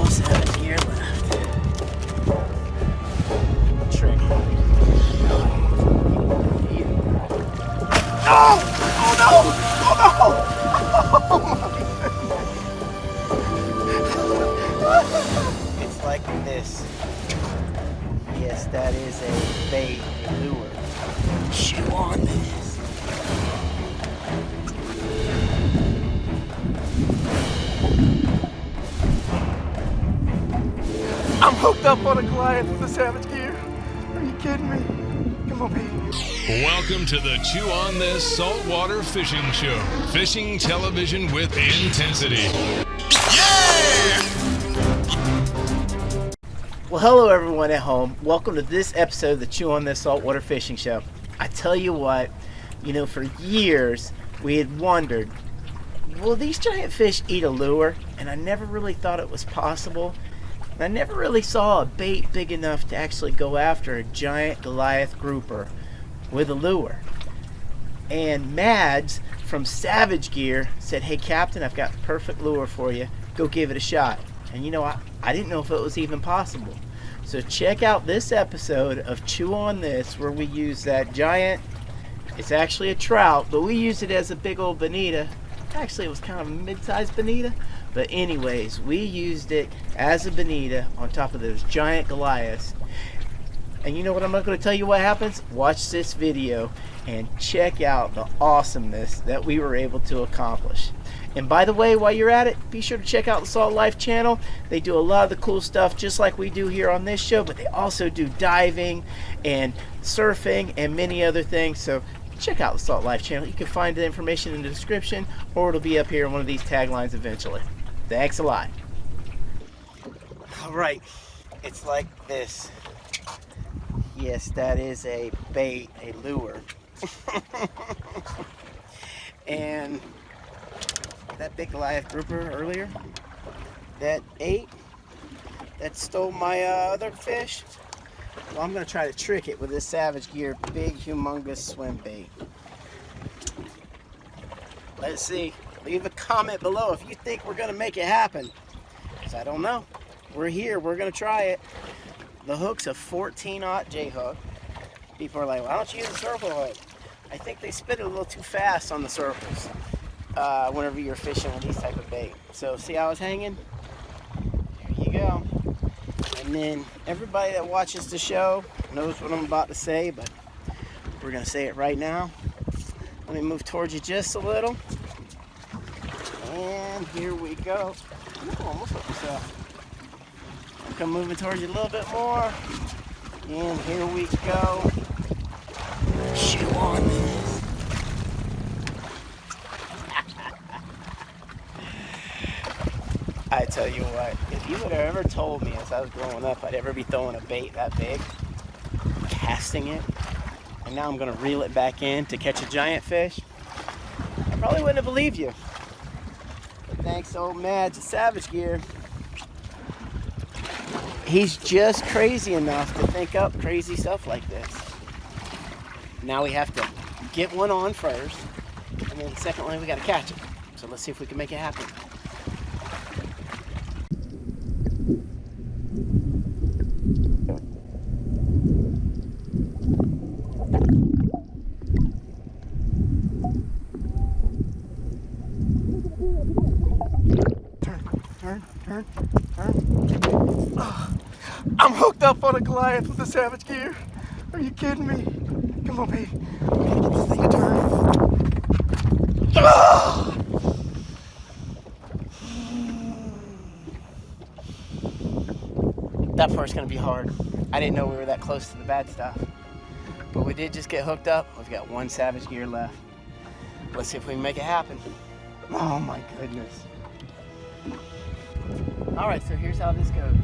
Savage gear left. Trick. Oh! Oh no! Oh no! Oh my! It's like this. Yes, that is a bait, a lure. Chew on this. I'm hooked up on a Goliath with the Savage gear. Are you kidding me? Come on, baby. Welcome to the Chew on This Saltwater Fishing Show. Fishing television with intensity. Yeah! Well, hello everyone at home. Welcome to this episode of the Chew on This Saltwater Fishing Show. I tell you what, for years we had wondered, will these giant fish eat a lure? And I never really thought it was possible. And I never really saw a bait big enough to actually go after a giant Goliath grouper with a lure. And Mads from Savage Gear said, "Hey Captain, I've got the perfect lure for you. Go give it a shot." And I didn't know if it was even possible. So check out this episode of Chew on This where we use that giant, it's actually a trout, but we used it as a big old bonita. Actually, it was kind of a mid-sized bonita. But anyways, we used it as a bonita on top of those giant Goliaths. And you know what, I'm not going to tell you what happens. Watch this video and check out the awesomeness that we were able to accomplish. And by the way, while you're at it, be sure to check out the Salt Life channel. They do a lot of the cool stuff just like we do here on this show, but they also do diving and surfing and many other things. So check out the Salt Life channel. You can find the information in the description, or it'll be up here in one of these taglines eventually. Thanks a lot. All right, it's like this. Yes, that is a bait, a lure. And that big Goliath grouper earlier, that stole my other fish. Well, I'm gonna try to trick it with this Savage Gear big, humongous swim bait. Let's see. Leave a comment below if you think we're gonna make it happen. Because I don't know. We're here. We're gonna try it. The hook's a 14-aught J hook. People are like, "Why don't you use a circle hook?" I think they spit it a little too fast on the circles whenever you're fishing with these type of bait. So see how it's hanging? There you go. And then everybody that watches the show knows what I'm about to say, but we're gonna say it right now. Let me move towards you just a little. And here we go. Ooh, almost hooked myself. Come moving towards you a little bit more. And here we go. Chew on this. I tell you what, if you would have ever told me as I was growing up I'd ever be throwing a bait that big, casting it, and now I'm going to reel it back in to catch a giant fish, I probably wouldn't have believed you. But thanks to old Mads at Savage Gear, he's just crazy enough to think up crazy stuff like this. Now we have to get one on first, and then secondly we got to catch it. So let's see if we can make it happen. Turn. Oh, I'm hooked up on a Goliath with the Savage Gear. Are you kidding me? Come on, baby. I'm gonna get this thing to turn. Oh! That part's gonna be hard. I didn't know we were that close to the bad stuff. But we did just get hooked up. We've got one Savage Gear left. Let's see if we can make it happen. Oh my goodness. All right, so here's how this goes.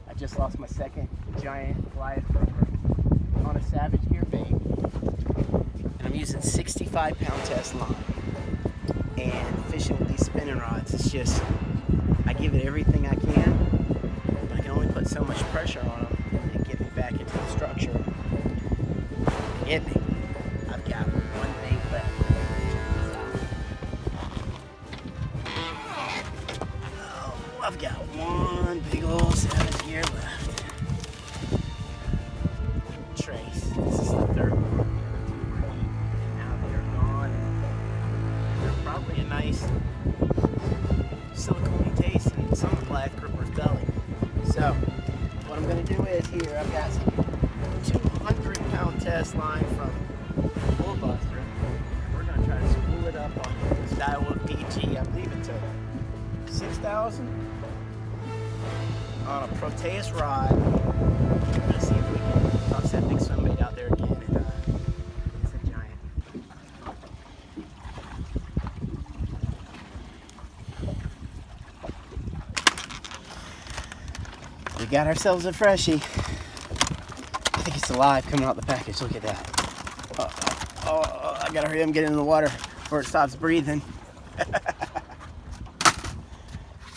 I just lost my second giant Goliath grouper on a Savage Gear bait. And I'm using 65-pound test line. And fishing with these spinning rods, it's just, I give it everything I can, but I can only put so much pressure on them and get me back into the structure. Get me. I've got one bait left. I've got one big old 7th gear left. Trace. This is the 3rd one. Now they're gone. They're probably a nice silicone taste and some Goliath gripper's belly. So what I'm going to do is here, I've got some 200-pound test line from Bullbuster. We're going to try to spool it up on this Daiwa PG. I believe it's a 6,000 on a Proteus rod. We're going to see if we can toss that big Swimbait out there again. And it's a giant. We got ourselves a freshie. I think it's alive coming out the package. Look at that. Oh, I gotta hurry up and get it in the water before it stops breathing.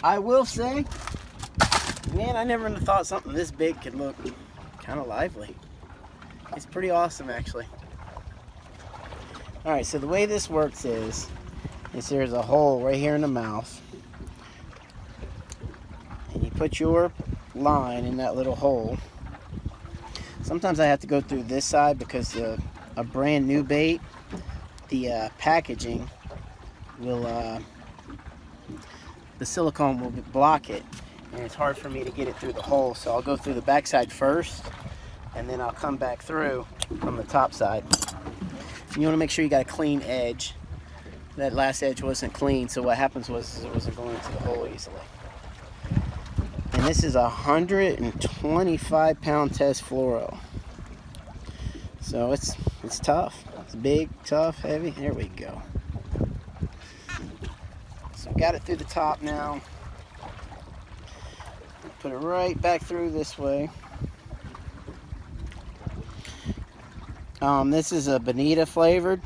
I will say, man, I never would have thought something this big could look kind of lively. It's pretty awesome, actually. Alright, so the way this works is there's a hole right here in the mouth. And you put your line in that little hole. Sometimes I have to go through this side because a brand new bait, the packaging will, the silicone will block it, and it's hard for me to get it through the hole. So I'll go through the back side first, and then I'll come back through from the top side. You want to make sure you got a clean edge. That last edge wasn't clean, so what happens was it wasn't going into the hole easily. And this is a 125-pound test fluoro. So it's tough. It's big, tough, heavy. There we go. So got it through the top now. Put it right back through this way. This is a bonita flavored.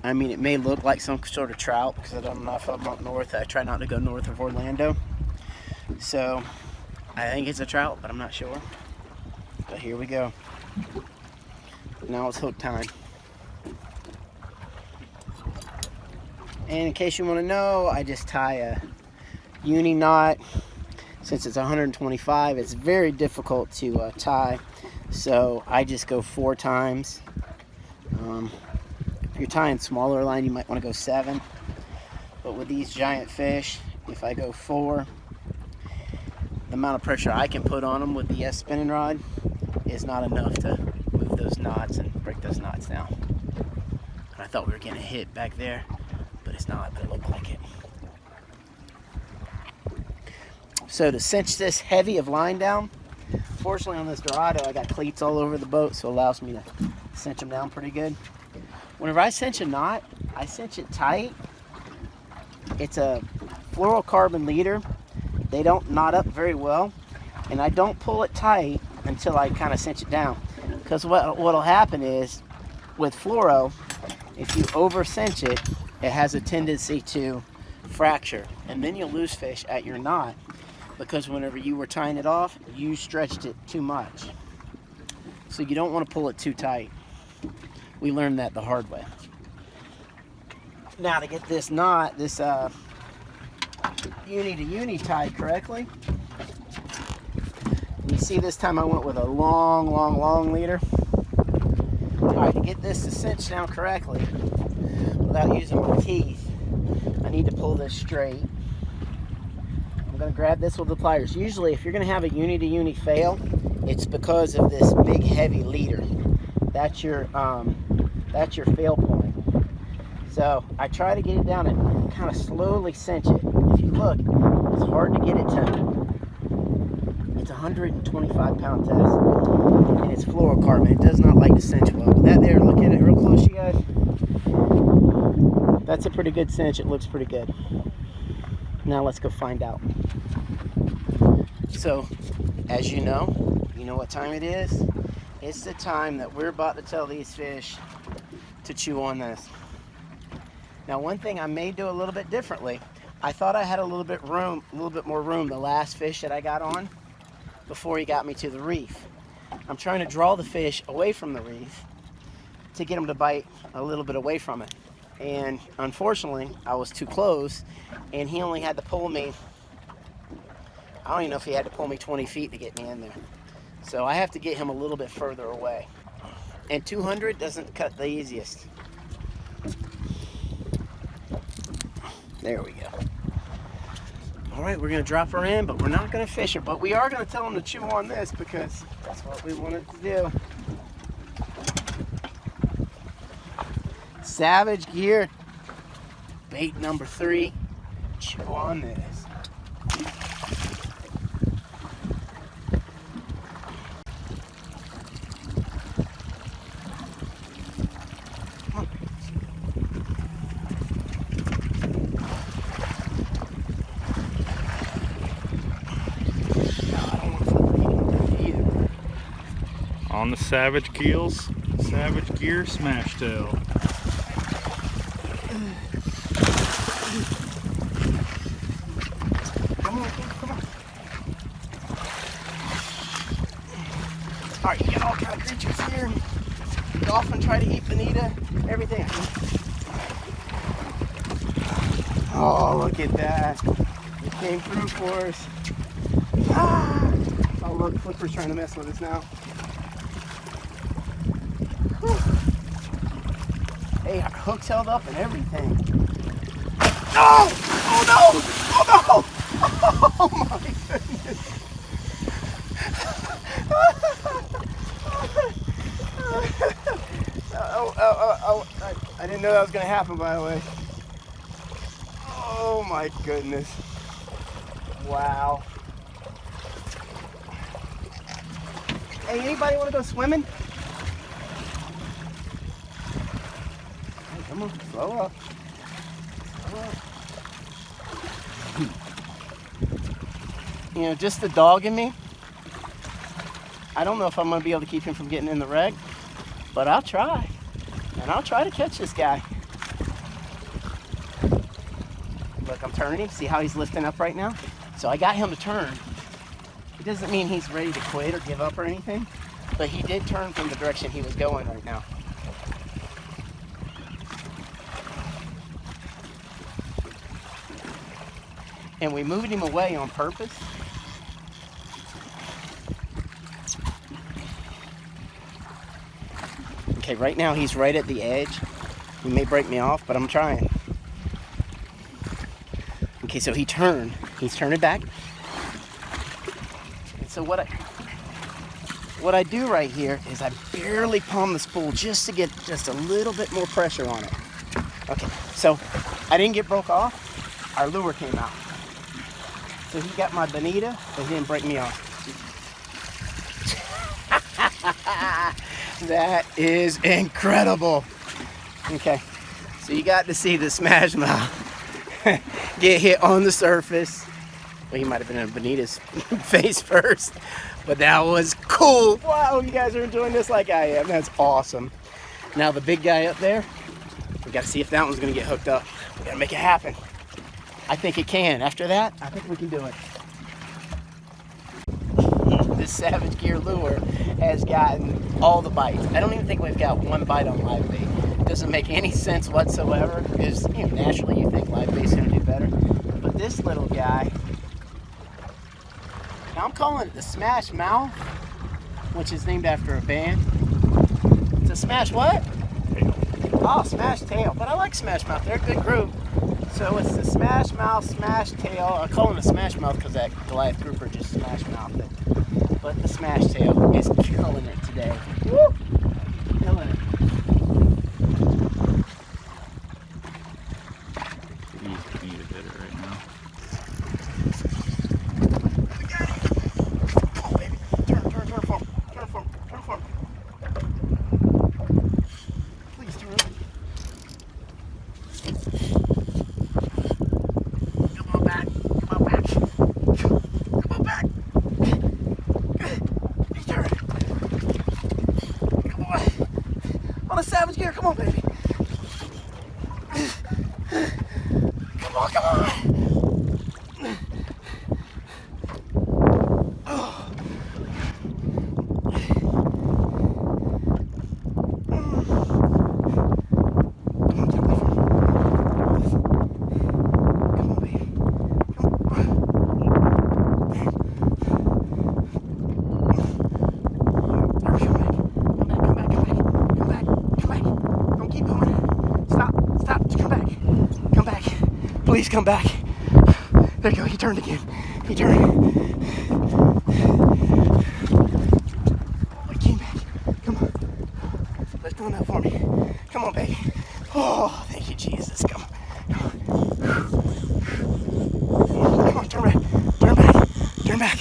I mean, it may look like some sort of trout because I don't know if I'm up north. I try not to go north of Orlando. So I think it's a trout, but I'm not sure. But here we go. Now it's hook time. And in case you want to know, I just tie a uni knot. Since it's 125, it's very difficult to tie. So I just go 4 times. If you're tying smaller line, you might want to go 7. But with these giant fish, if I go 4, the amount of pressure I can put on them with the spinning rod is not enough to move those knots and break those knots down. And I thought we were getting a hit back there, but it's not, but it looked like it. So to cinch this heavy of line down, fortunately on this Dorado I got cleats all over the boat, so it allows me to cinch them down pretty good. Whenever I cinch a knot, I cinch it tight. It's a fluorocarbon leader. They don't knot up very well, and I don't pull it tight until I kind of cinch it down. Because what'll happen is, with fluoro, if you over cinch it, it has a tendency to fracture, and then you'll lose fish at your knot because whenever you were tying it off, you stretched it too much. So you don't want to pull it too tight. We learned that the hard way. Now to get this knot, this uni to uni tied correctly. You see, this time I went with a long leader. Alright, to get this to cinch down correctly without using my teeth, I need to pull this straight. I'm going to grab this with the pliers. Usually if you're going to have a uni to uni fail, it's because of this big heavy leader. That's your fail point. So I try to get it down and kind of slowly cinch it. If you look, it's hard to get it to. It's a 125-pound test, and it's fluorocarbon. It does not like to cinch well. But that there, look at it real close, you guys. That's a pretty good cinch. It looks pretty good. Now let's go find out. So, as you know what time it is? It's the time that we're about to tell these fish to chew on this. Now, one thing I may do a little bit differently. I thought I had a little bit more room the last fish that I got on before he got me to the reef. I'm trying to draw the fish away from the reef to get them to bite a little bit away from it. and unfortunately I was too close, and he only had to pull me, I don't even know if he had to pull me 20 feet to get me in there. So I have to get him a little bit further away. And 200 doesn't cut the easiest. There we go. All right, we're gonna drop her in, but we're not gonna fish her. But we are gonna tell him to chew on this because that's what we wanted to do. Savage Gear, bait number 3. Chew on this. On the Savage Keels, Savage Gear Smash Tail. Come on. Alright, you get all kind of creatures here. Dolphin try to eat bonita, everything. Oh, look at that. It came through for us. Ah! Oh, look, Flipper's trying to mess with us now. Whew. Hey, our hook's held up and everything. No! Oh no! Oh no! Oh my goodness! I didn't know that was going to happen, by the way. Oh my goodness. Wow. Hey, anybody want to go swimming? Hey, come on, slow up. Slow up. You know, just the dog in me. I don't know if I'm going to be able to keep him from getting in the wreck, but I'll try. And I'll try to catch this guy. Look, I'm turning him. See how he's lifting up right now? So I got him to turn. It doesn't mean he's ready to quit or give up or anything, but he did turn from the direction he was going right now. And we moved him away on purpose. Okay, right now he's right at the edge. He may break me off, but I'm trying. Okay, so he turned. He's turning back. And so what I do right here is I barely palm the spool just to get just a little bit more pressure on it. Okay, so I didn't get broke off. Our lure came out. So he got my bonita, but he didn't break me off. That is incredible. Okay, so you got to see the smash mouth get hit on the surface. Well, he might have been in bonita's face first, but that was cool. Wow, you guys are enjoying this like I am. That's awesome. Now the big guy up there, we got to see if that one's going to get hooked up. We got to make it happen. I think it can. After that, I think we can do it. This Savage Gear lure has gotten all the bites. I don't even think we've got one bite on live bait. It doesn't make any sense whatsoever because, you know, naturally you think live bait's going to do better. But this little guy, now I'm calling it the Smash Mouth, which is named after a band. It's a Smash what? Tail. Oh, Smash Tail. But I like Smash Mouth. They're a good group. So it's the Smash Mouth, Smash Tail. I call it a Smash Mouth because that Goliath grouper just smash mouthed it. But the Smash Tail is killing it today. Woo! Killing it. You need to hit it right now. We got it. Come on, baby. Turn for him. Turn for him. Please turn. Come on back. He's turning. Come on. On a Savage Gear. Come on, baby. Come on. Oh. come back. There you go, he turned again. He turned. Oh, he came back. Come on. Let's do that for me. Come on, baby. Oh, thank you, Jesus. Come on. Come on, turn back. Turn back. Turn back.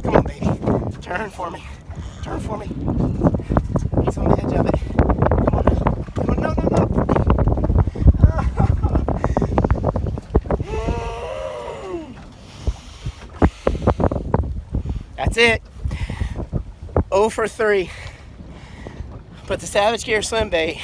Come on, baby. Turn for me. Turn for me. He's on the edge of it. Come on now. Come on, no. That's it. 0 for 3. But the Savage Gear Swimbait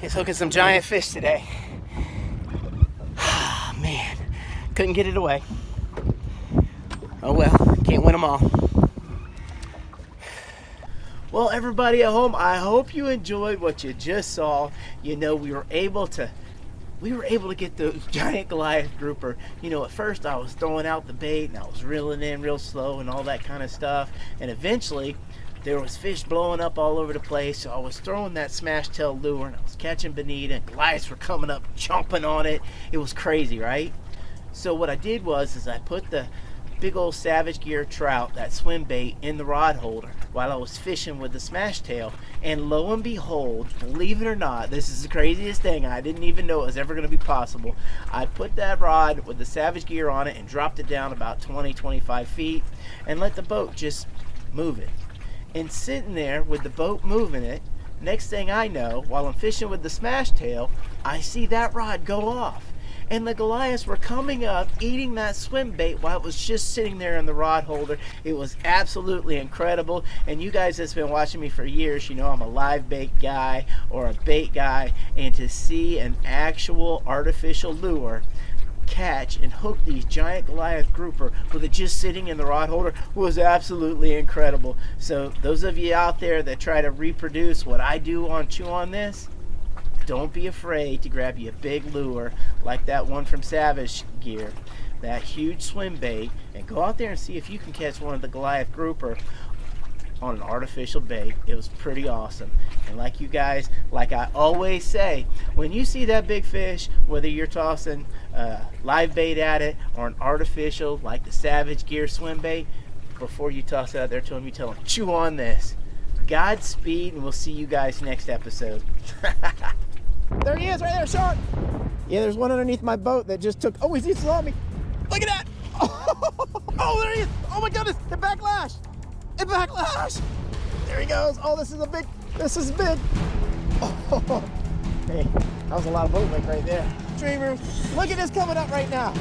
is hooking some giant fish today. Man, couldn't get it away. Oh well, can't win them all. Well, everybody at home, I hope you enjoyed what you just saw. You know, we were able to get the giant Goliath grouper. You know, at first I was throwing out the bait and I was reeling in real slow and all that kind of stuff. And eventually there was fish blowing up all over the place. So I was throwing that smash tail lure and I was catching bonita and Goliaths were coming up, chomping on it. It was crazy, right? So what I did was I put the big old Savage Gear trout, that swim bait, in the rod holder while I was fishing with the smash tail, and lo and behold, believe it or not, this is the craziest thing. I didn't even know it was ever going to be possible. I put that rod with the Savage Gear on it and dropped it down about 20-25 feet and let the boat just move it. And sitting there with the boat moving it, next thing I know, while I'm fishing with the smash tail, I see that rod go off. And the Goliaths were coming up, eating that swim bait while it was just sitting there in the rod holder. It was absolutely incredible. And you guys that's been watching me for years, you know I'm a live bait guy or a bait guy. And to see an actual artificial lure catch and hook these giant Goliath grouper with it just sitting in the rod holder was absolutely incredible. So those of you out there that try to reproduce what I do on Chew on This, don't be afraid to grab you a big lure like that one from Savage Gear, that huge swim bait, and go out there and see if you can catch one of the Goliath grouper on an artificial bait. It was pretty awesome. And like you guys, like I always say, when you see that big fish, whether you're tossing live bait at it or an artificial like the Savage Gear swim bait, before you toss it out there to them, you tell them, chew on this. Godspeed, and we'll see you guys next episode. There he is, right there, shark. Yeah, there's one underneath my boat that just took, oh, he's on me. Look at that. Oh, there he is. Oh my goodness, it backlashed. It backlashed. There he goes. Oh, this is big. Oh, hey, that was a lot of boat weight right there. Dreamer, look at this coming up right now.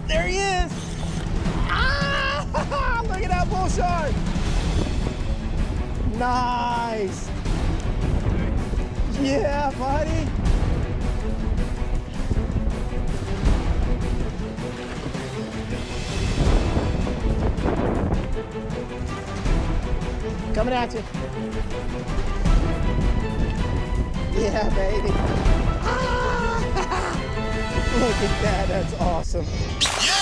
There he is. Ah, look at that bull shark. Nice. Yeah, buddy. Coming at you. Yeah, baby. Ah! Look at that. That's awesome. Yeah!